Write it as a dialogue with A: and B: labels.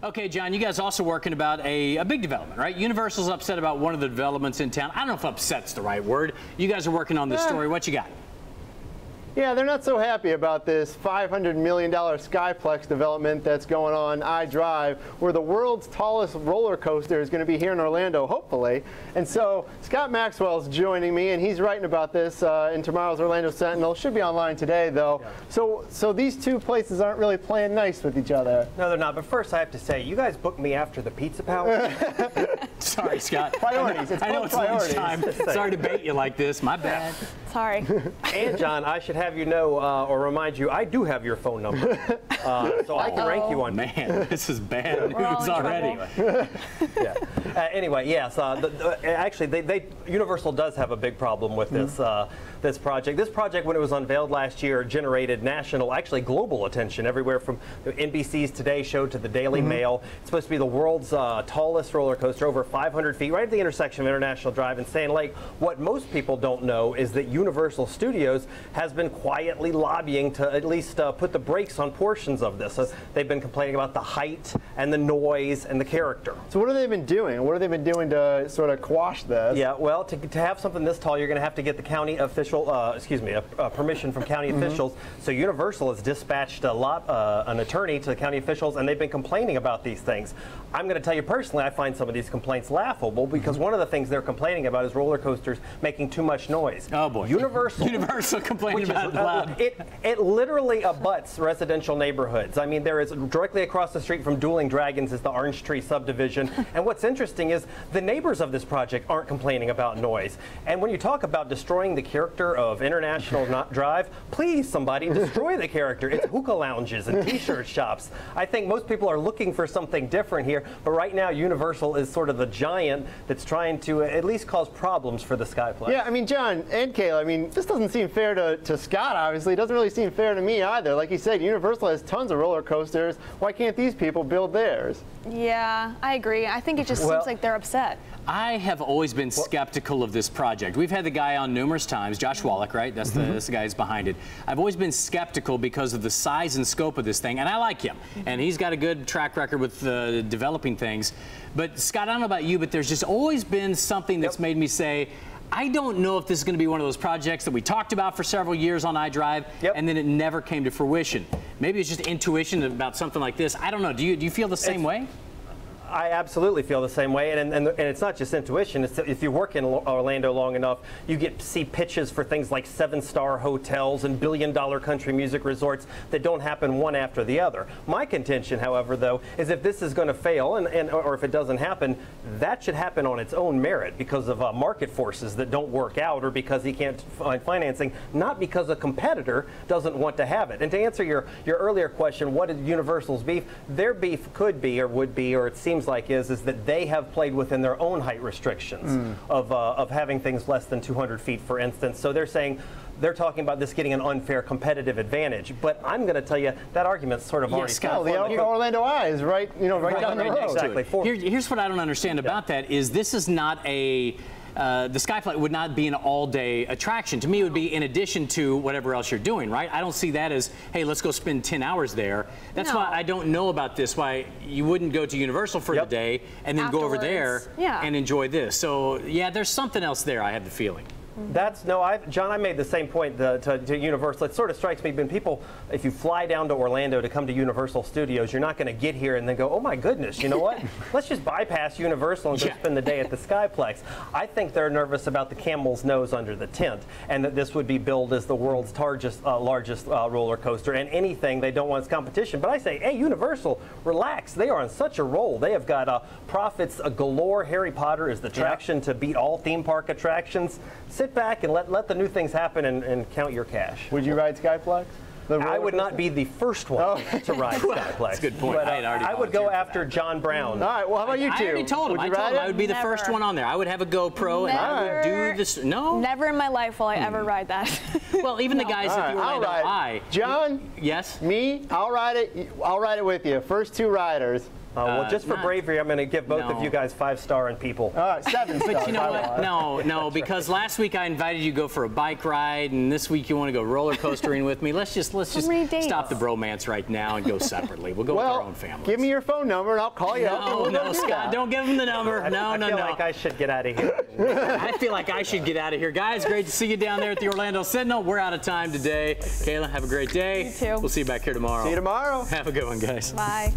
A: Okay, John, you guys also working about a big development, right? Universal's upset about one of the developments in town. I don't know if upset's the right word. You guys are working on this story. What you got?
B: Yeah, they're not so happy about this $500 million Skyplex development that's going on iDrive, where the world's tallest roller coaster is going to be here in Orlando, hopefully. And so Scott Maxwell's joining me, and he's writing about this in tomorrow's Orlando Sentinel. Should be online today, though. Yeah. So these two places aren't really playing nice with each other.
C: No, they're not. But first, I have to say, you guys booked me after the Pizza Power.
A: Sorry, Scott.
B: Priorities.
A: I know it's lunchtime. Sorry to bait you like this. My bad.
D: Sorry.
C: And John, I should have you know, or remind you, I do have your phone number, so I can rank you on.
A: Man, this is bad news already.
C: Yeah. Anyway, yes. Actually, Universal does have a big problem with this this project. This project, when it was unveiled last year, generated national, actually global attention everywhere from NBC's Today Show to the Daily Mail. It's supposed to be the world's tallest roller coaster, over 500 feet, right at the intersection of International Drive and Sand Lake. What most people don't know is that Universal Studios has been quietly lobbying to at least put the brakes on portions of this. They've been complaining about the height and the noise and the character.
B: So what have they been doing? What have they been doing to sort of quash this?
C: Yeah, well, to have something this tall, you're going to have to get the county official, permission from county officials. So Universal has dispatched an attorney to the county officials, and they've been complaining about these things. I'm going to tell you personally, I find some of these complaints laughable because one of the things they're complaining about is roller coasters making too much noise.
A: Oh boy. Universal complaining about it loud.
C: It literally abuts residential neighborhoods. I mean, there is directly across the street from Dueling Dragons is the Orange Tree subdivision. And what's interesting is the neighbors of this project aren't complaining about noise. And when you talk about destroying the character of International Drive, please, somebody, destroy the character. It's hookah lounges and t-shirt shops. I think most people are looking for something different here, but right now Universal is sort of the giant that's trying to at least cause problems for the Skyplex.
B: Yeah, I mean, John and Kayla, I mean, this doesn't seem fair to Scott, obviously. It doesn't really seem fair to me either. Like you said, Universal has tons of roller coasters. Why can't these people build theirs?
D: Yeah, I agree. I think it just seems like they're upset.
A: I have always been skeptical of this project. We've had the guy on numerous times, Josh Wallach, right? That's the guy who's behind it. I've always been skeptical because of the size and scope of this thing, and I like him. And he's got a good track record with developing things. But Scott, I don't know about you, but there's just always been something that's made me say, I don't know if this is going to be one of those projects that we talked about for several years on iDrive, and then it never came to fruition. Maybe it's just intuition about something like this. I don't know. Do you feel the same way?
C: I absolutely feel the same way, and it's not just intuition. It's if you work in Orlando long enough, you get to see pitches for things like 7-star hotels and billion-dollar country music resorts that don't happen one after the other. My contention, however, though, is if this is going to fail, or if it doesn't happen, that should happen on its own merit because of market forces that don't work out, or because he can't find financing, not because a competitor doesn't want to have it. And to answer your earlier question, what is Universal's beef? Their beef could be, or would be, or it seems like is that they have played within their own height restrictions of having things less than 200 feet, for instance. So they're talking about this getting an unfair competitive advantage. But I'm going to tell you that argument's sort of already
B: Scott, the Orlando Eye is right down the road.
C: Exactly.
A: Here's what I don't understand about that is this is not a the Skyplex would not be an all-day attraction. To me, it would be in addition to whatever else you're doing, right? I don't see that as, hey, let's go spend 10 hours there. That's why I don't know about this, why you wouldn't go to Universal for the day and then go over there and enjoy this. So, yeah, there's something else there, I have the feeling.
C: John, I made the same point to Universal. It sort of strikes me when people, if you fly down to Orlando to come to Universal Studios, you're not going to get here and then go, oh my goodness, you know what? Let's just bypass Universal and go spend the day at the Skyplex. I think they're nervous about the camel's nose under the tent, and that this would be billed as the world's largest roller coaster, and anything they don't want is competition. But I say, hey, Universal, relax. They are on such a roll. They have got profits galore. Harry Potter is the attraction to beat all theme park attractions. Sit back and let the new things happen and count your cash.
B: Would you ride Skyplex?
C: I would not be the first one to ride Skyplex.
A: That's a good point.
C: But, I would go after John Brown.
B: All right, well, how about you two?
A: I already told him. I would be the first one on there. I would have a GoPro and I would do this. No?
D: Never in my life will I ever ride that.
A: Well, even the guys at the Orlando Eye.
B: John?
A: Yes?
B: Me? I'll ride it with you. First two riders.
C: Well, just for bravery, I'm going to give both of you guys 5-star on people.
B: All right, 7 stars.
A: But you know what? No, because last week I invited you to go for a bike ride, and this week you want to go roller coastering with me. Let's just stop the bromance right now and go separately. We'll go with our own families.
B: Give me your phone number and I'll call you.
A: No, Scott, don't give him the number.
C: I feel like I should get out of here.
A: I feel like I should get out of here. Guys, great to see you down there at the Orlando Sentinel. We're out of time today. Kayla, have a great day.
D: You too.
A: We'll see you back here tomorrow.
B: See you tomorrow.
A: Have a good one, guys.
D: Bye.